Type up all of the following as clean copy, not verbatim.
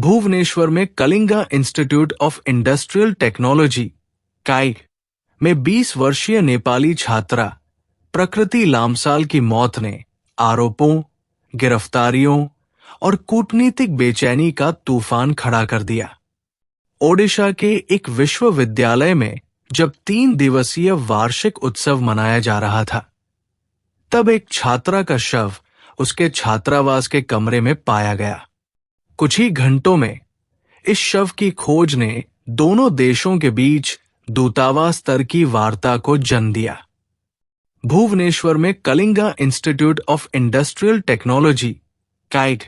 भुवनेश्वर में Kalinga institute of industrial technology काइग में 20 वर्षीय नेपाली छात्रा प्रकृति लामसाल की मौत ने आरोपों, गिरफ्तारियों और कूटनीतिक बेचैनी का तूफान खड़ा कर दिया। ओडिशा के एक विश्वविद्यालय में जब 3 दिवसीय वार्षिक उत्सव मनाया जा रहा था, तब एक छात्रा का शव उसके छात्रावास के कमरे में पाया गया। कुछ ही घंटों में इस शव की खोज ने दोनों देशों के बीच दूतावास स्तर की वार्ता को जन्म दिया। भुवनेश्वर में Kalinga institute of industrial technology काइग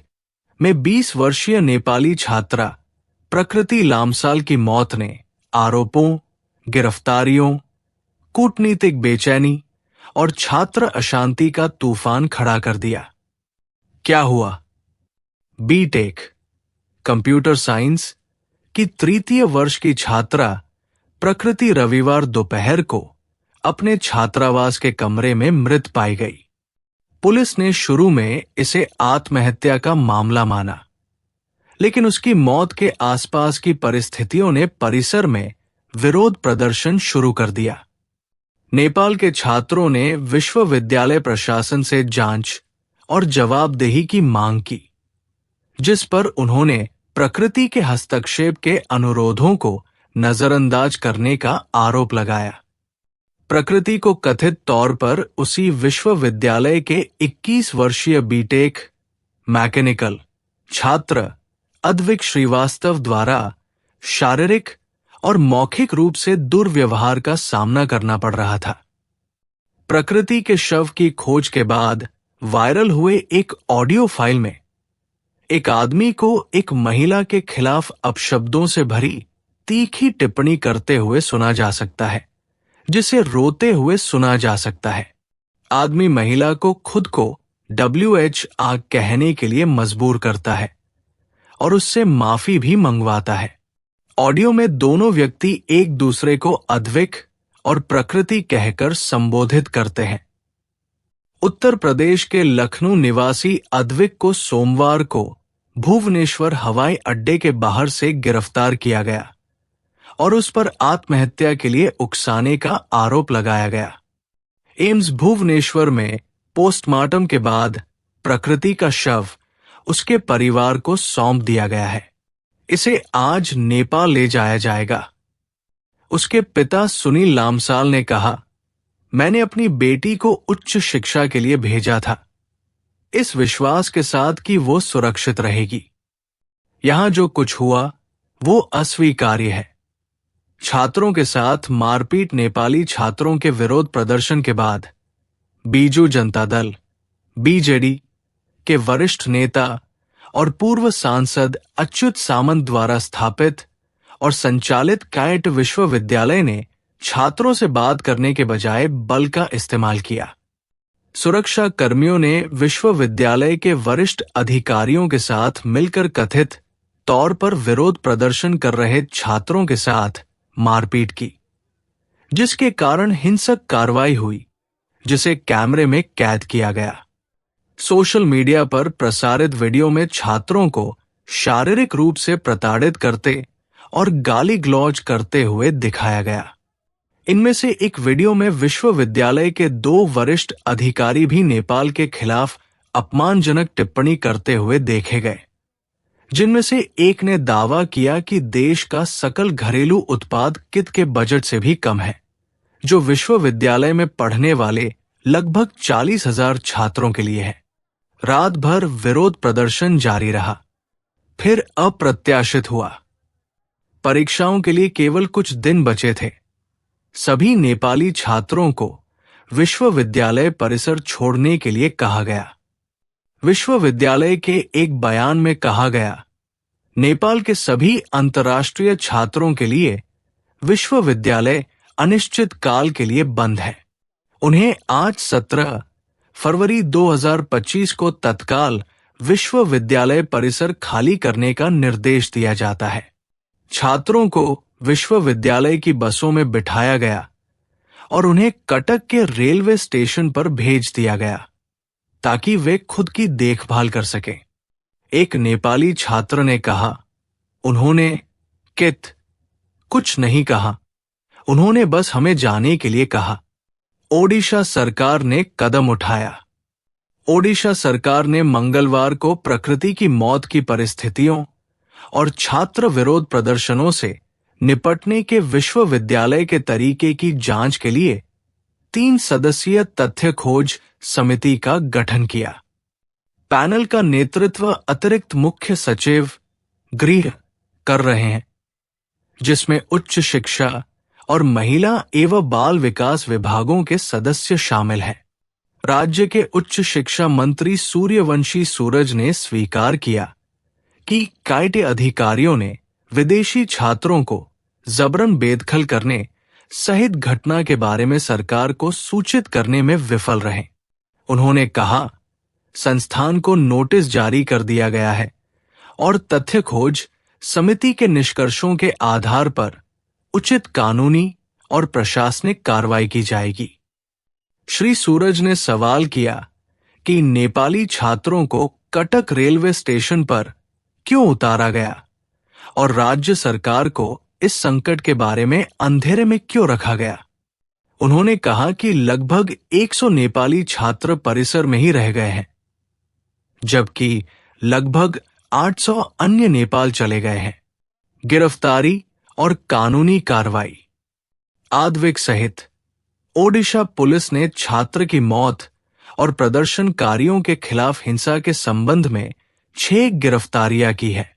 में 20 वर्षीय नेपाली छात्रा प्रकृति लामसाल की मौत ने आरोपों, गिरफ्तारियों, कूटनीतिक बेचैनी और छात्र अशांति का तूफान खड़ा कर दिया। क्या हुआ? बीटेक कंप्यूटर साइंस की तृतीय वर्ष की छात्रा प्रकृति रविवार दोपहर को अपने छात्रावास के कमरे में मृत पाई गई। पुलिस ने शुरू में इसे आत्महत्या का मामला माना, लेकिन उसकी मौत के आसपास की परिस्थितियों ने परिसर में विरोध प्रदर्शन शुरू कर दिया। नेपाल के छात्रों ने विश्वविद्यालय प्रशासन से जांच और जवाबदेही की मांग की, जिस पर उन्होंने प्रकृति के हस्तक्षेप के अनुरोधों को नजरअंदाज करने का आरोप लगाया। प्रकृति को कथित तौर पर उसी विश्वविद्यालय के 21 वर्षीय बीटेक मैकेनिकल छात्र अद्विक श्रीवास्तव द्वारा शारीरिक और मौखिक रूप से दुर्व्यवहार का सामना करना पड़ रहा था। प्रकृति के शव की खोज के बाद वायरल हुए एक ऑडियो फाइल में एक आदमी को एक महिला के खिलाफ अपशब्दों से भरी तीखी टिप्पणी करते हुए सुना जा सकता है, जिसे रोते हुए सुना जा सकता है। आदमी महिला को खुद को WH कहने के लिए मजबूर करता है और उससे माफी भी मंगवाता है। ऑडियो में दोनों व्यक्ति एक दूसरे को अद्विक और प्रकृति कहकर संबोधित करते हैं। उत्तर प्रदेश के लखनऊ निवासी अद्विक को सोमवार को भुवनेश्वर हवाई अड्डे के बाहर से गिरफ्तार किया गया और उस पर आत्महत्या के लिए उकसाने का आरोप लगाया गया। एम्स भुवनेश्वर में पोस्टमार्टम के बाद प्रकृति का शव उसके परिवार को सौंप दिया गया है। इसे आज नेपाल ले जाया जाएगा। उसके पिता सुनील लामसाल ने कहा, मैंने अपनी बेटी को उच्च शिक्षा के लिए भेजा था, इस विश्वास के साथ कि वो सुरक्षित रहेगी। यहां जो कुछ हुआ वो अस्वीकार्य है। छात्रों के साथ मारपीट नेपाली छात्रों के विरोध प्रदर्शन के बाद बीजू जनता दल BJD के वरिष्ठ नेता और पूर्व सांसद अच्युत सामंत द्वारा स्थापित और संचालित काइट विश्वविद्यालय ने छात्रों से बात करने के बजाय बल का इस्तेमाल किया। सुरक्षा कर्मियों ने विश्वविद्यालय के वरिष्ठ अधिकारियों के साथ मिलकर कथित तौर पर विरोध प्रदर्शन कर रहे छात्रों के साथ मारपीट की, जिसके कारण हिंसक कार्रवाई हुई, जिसे कैमरे में कैद किया गया। सोशल मीडिया पर प्रसारित वीडियो में छात्रों को शारीरिक रूप से प्रताड़ित करते और गाली गलौज करते हुए दिखाया गया। इनमें से एक वीडियो में विश्वविद्यालय के 2 वरिष्ठ अधिकारी भी नेपाल के खिलाफ अपमानजनक टिप्पणी करते हुए देखे गए, जिनमें से एक ने दावा किया कि देश का सकल घरेलू उत्पाद कित के बजट से भी कम है, जो विश्वविद्यालय में पढ़ने वाले लगभग 40,000 छात्रों के लिए है। रात भर विरोध प्रदर्शन जारी रहा, फिर अप्रत्याशित हुआ। परीक्षाओं के लिए केवल कुछ दिन बचे थे। सभी नेपाली छात्रों को विश्वविद्यालय परिसर छोड़ने के लिए कहा गया। विश्वविद्यालय के एक बयान में कहा गया, नेपाल के सभी अंतर्राष्ट्रीय छात्रों के लिए विश्वविद्यालय अनिश्चित काल के लिए बंद है। उन्हें आज 17 फरवरी 2025 को तत्काल विश्वविद्यालय परिसर खाली करने का निर्देश दिया जाता है। छात्रों को विश्वविद्यालय की बसों में बिठाया गया और उन्हें कटक के रेलवे स्टेशन पर भेज दिया गया ताकि वे खुद की देखभाल कर सकें। एक नेपाली छात्र ने कहा, उन्होंने कित कुछ नहीं कहा। उन्होंने बस हमें जाने के लिए कहा। ओडिशा सरकार ने कदम उठाया। ओडिशा सरकार ने मंगलवार को प्रकृति की मौत की परिस्थितियों और छात्र विरोध प्रदर्शनों से निपटने के विश्वविद्यालय के तरीके की जांच के लिए 3 सदस्यीय तथ्य खोज समिति का गठन किया। पैनल का नेतृत्व अतिरिक्त मुख्य सचिव गृह कर रहे हैं, जिसमें उच्च शिक्षा और महिला एवं बाल विकास विभागों के सदस्य शामिल हैं। राज्य के उच्च शिक्षा मंत्री सूर्यवंशी सूरज ने स्वीकार किया कि कायटे अधिकारियों ने विदेशी छात्रों को जबरन बेदखल करने सहित घटना के बारे में सरकार को सूचित करने में विफल रहे। उन्होंने कहा, संस्थान को नोटिस जारी कर दिया गया है और तथ्य खोज समिति के निष्कर्षों के आधार पर उचित कानूनी और प्रशासनिक कार्रवाई की जाएगी। श्री सूरज ने सवाल किया कि नेपाली छात्रों को कटक रेलवे स्टेशन पर क्यों उतारा गया और राज्य सरकार को इस संकट के बारे में अंधेरे में क्यों रखा गया। उन्होंने कहा कि लगभग 100 नेपाली छात्र परिसर में ही रह गए हैं, जबकि लगभग 800 अन्य नेपाल चले गए हैं। गिरफ्तारी और कानूनी कार्रवाई। आद्विक सहित ओडिशा पुलिस ने छात्र की मौत और प्रदर्शनकारियों के खिलाफ हिंसा के संबंध में 6 गिरफ्तारियां की है।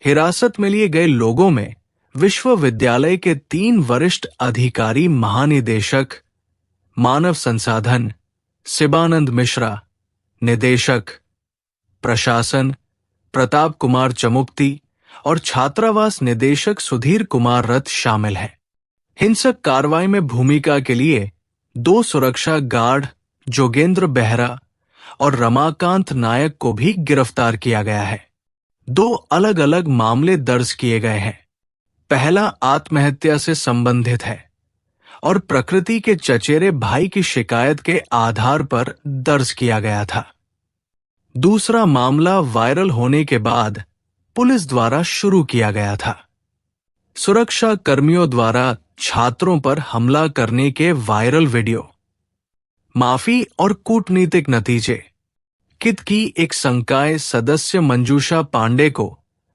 हिरासत में लिए गए लोगों में विश्वविद्यालय के 3 वरिष्ठ अधिकारी, महानिदेशक मानव संसाधन शिवानंद मिश्रा, निदेशक प्रशासन प्रताप कुमार चमुक्ति और छात्रावास निदेशक सुधीर कुमार रथ शामिल हैं। हिंसक कार्रवाई में भूमिका के लिए 2 सुरक्षा गार्ड जोगेंद्र बेहरा और रमाकांत नायक को भी गिरफ्तार किया गया है। 2 अलग अलग मामले दर्ज किए गए हैं। पहला आत्महत्या से संबंधित है और प्रकृति के चचेरे भाई की शिकायत के आधार पर दर्ज किया गया था। दूसरा मामला वायरल होने के बाद पुलिस द्वारा शुरू किया गया था। सुरक्षा कर्मियों द्वारा छात्रों पर हमला करने के वायरल वीडियो। माफी और कूटनीतिक नतीजे। कित की एक संकाय सदस्य मंजूषा पांडे को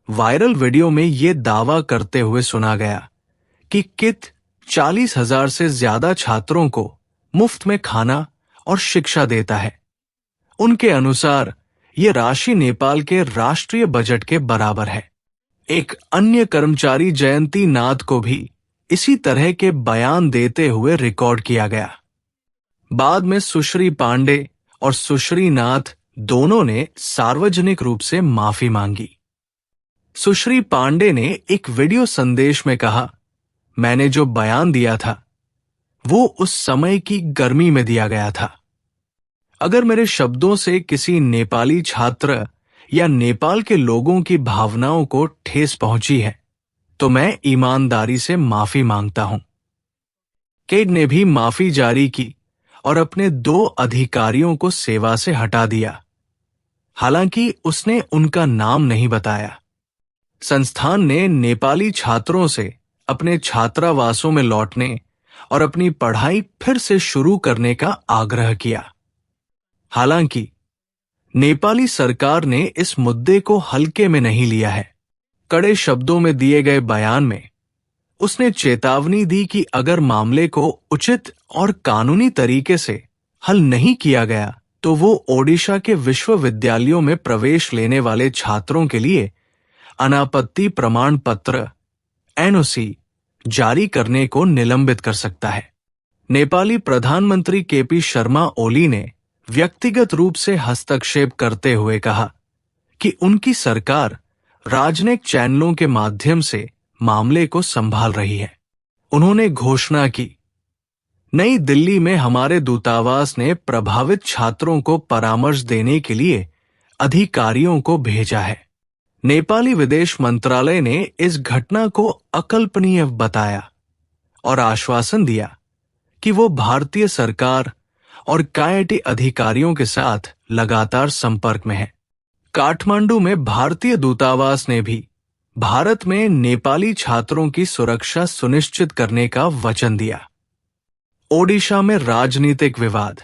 वायरल वीडियो में ये दावा करते हुए सुना गया कि कित 40,000 से ज्यादा छात्रों को मुफ्त में खाना और शिक्षा देता है। उनके अनुसार ये राशि नेपाल के राष्ट्रीय बजट के बराबर है। एक अन्य कर्मचारी जयंती नाथ को भी इसी तरह के बयान देते हुए रिकॉर्ड किया गया। बाद में सुश्री पांडे और सुश्री नाथ दोनों ने सार्वजनिक रूप से माफी मांगी। सुश्री पांडे ने एक वीडियो संदेश में कहा, मैंने जो बयान दिया था वो उस समय की गर्मी में दिया गया था। अगर मेरे शब्दों से किसी नेपाली छात्र या नेपाल के लोगों की भावनाओं को ठेस पहुंची है तो मैं ईमानदारी से माफी मांगता हूं। केड ने भी माफी जारी की और अपने 2 अधिकारियों को सेवा से हटा दिया। हालांकि उसने उनका नाम नहीं बताया। संस्थान ने नेपाली छात्रों से अपने छात्रावासों में लौटने और अपनी पढ़ाई फिर से शुरू करने का आग्रह किया। हालांकि नेपाली सरकार ने इस मुद्दे को हल्के में नहीं लिया है। कड़े शब्दों में दिए गए बयान में उसने चेतावनी दी कि अगर मामले को उचित और कानूनी तरीके से हल नहीं किया गया तो वो ओडिशा के विश्वविद्यालयों में प्रवेश लेने वाले छात्रों के लिए अनापत्ति प्रमाण पत्र (NOC) जारी करने को निलंबित कर सकता है। नेपाली प्रधानमंत्री KP शर्मा ओली ने व्यक्तिगत रूप से हस्तक्षेप करते हुए कहा कि उनकी सरकार राजनयिक चैनलों के माध्यम से मामले को संभाल रही है। उन्होंने घोषणा की, नई दिल्ली में हमारे दूतावास ने प्रभावित छात्रों को परामर्श देने के लिए अधिकारियों को भेजा है। नेपाली विदेश मंत्रालय ने इस घटना को अकल्पनीय बताया और आश्वासन दिया कि वो भारतीय सरकार और कायटे अधिकारियों के साथ लगातार संपर्क में है। काठमांडू में भारतीय दूतावास ने भी भारत में नेपाली छात्रों की सुरक्षा सुनिश्चित करने का वचन दिया। ओडिशा में राजनीतिक विवाद।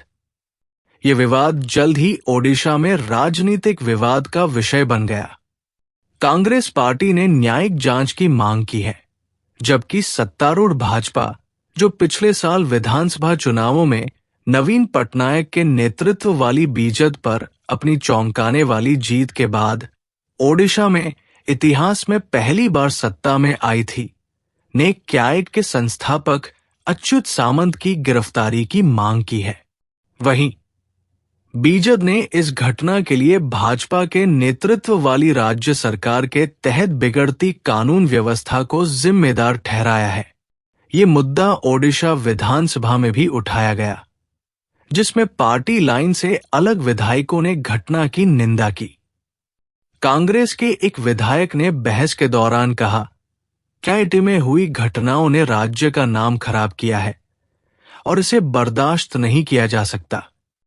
ये विवाद जल्द ही ओडिशा में राजनीतिक विवाद का विषय बन गया। कांग्रेस पार्टी ने न्यायिक जांच की मांग की है, जबकि सत्तारूढ़ भाजपा, जो पिछले साल विधानसभा चुनावों में नवीन पटनायक के नेतृत्व वाली बीजेपी पर अपनी चौंकाने वाली जीत के बाद ओडिशा में इतिहास में पहली बार सत्ता में आई थी, ने क्याइट के संस्थापक अच्युत सामंत की गिरफ्तारी की मांग की है। वहीं बीजेपी ने इस घटना के लिए भाजपा के नेतृत्व वाली राज्य सरकार के तहत बिगड़ती कानून व्यवस्था को जिम्मेदार ठहराया है। ये मुद्दा ओडिशा विधानसभा में भी उठाया गया, जिसमें पार्टी लाइन से अलग विधायकों ने घटना की निंदा की। कांग्रेस के एक विधायक ने बहस के दौरान कहा, क्याइट में हुई घटनाओं ने राज्य का नाम खराब किया है और इसे बर्दाश्त नहीं किया जा सकता।